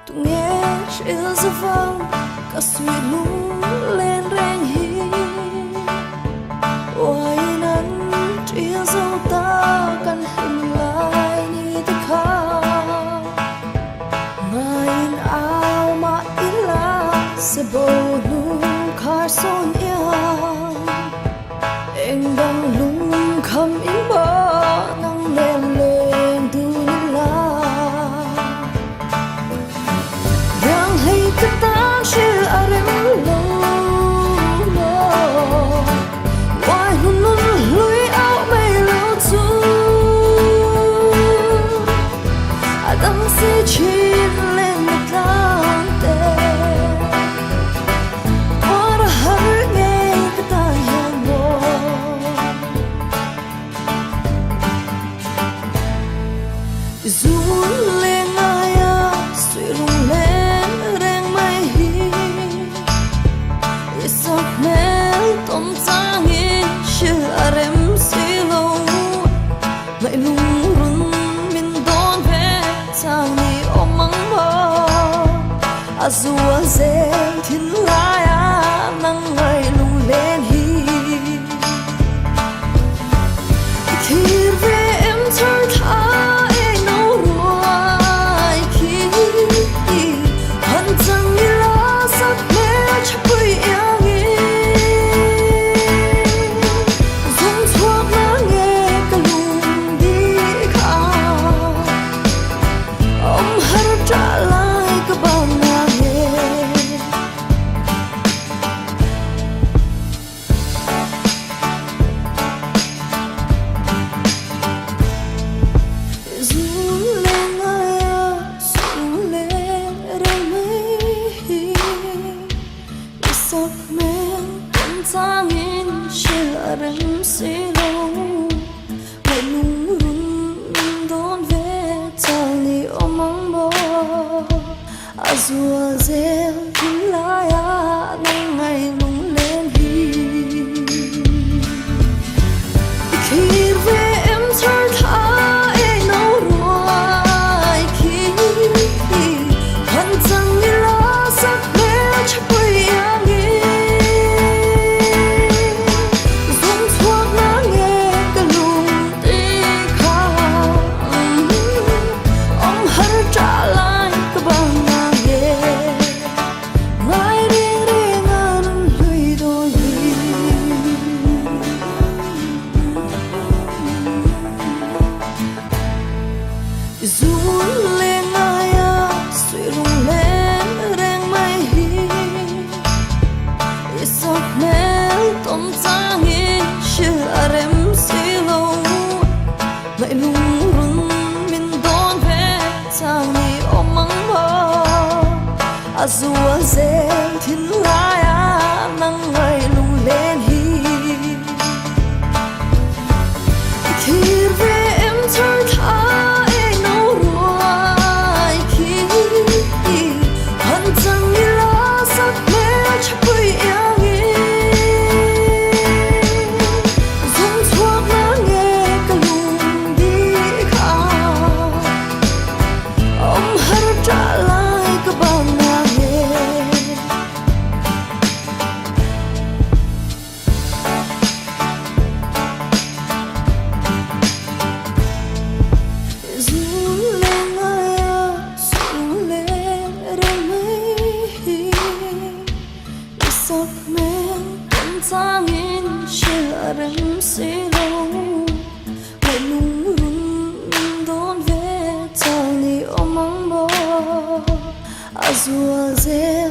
Tung nghe chia dư vang cả suy lung lên rèn hi ôi nắng chia dâu ta căn hình lại ni ta khá ngain ao mà ít là sẽ bầu lung khá son yang em đang lung khăm im bờ nắng lên lên tu la yang hay cái ta chưa arem lo why nun nun lui ao mây lâu tu adam sẽ chín lên một tháng tê ora har nghe cái ta yang bo run lên aya suy lung lên reng mai hi isok mel tom sang in chưa arem silo ngại lung run min don ve sang ni omang mo azua ze thin laya nang ngại lung lên hi khi về em thở tha sok men con sang in shil arem silo ngại lung run don ve tali omang bo azua zel hilaya nang ngại lung lên hi khi về em thở tha e no ruai khi han chang ni la sak me chapui yang run lên aya suy lung lên reng mai hi isok mel tom sang in chưa arem silo ngại lung run min don ve sang ni omang mo azua ze thin laya nang ngại lung lên hi khi về em thở tha sok men con sang in shil arem silo ngại lung run don ve tali omang bo azua ze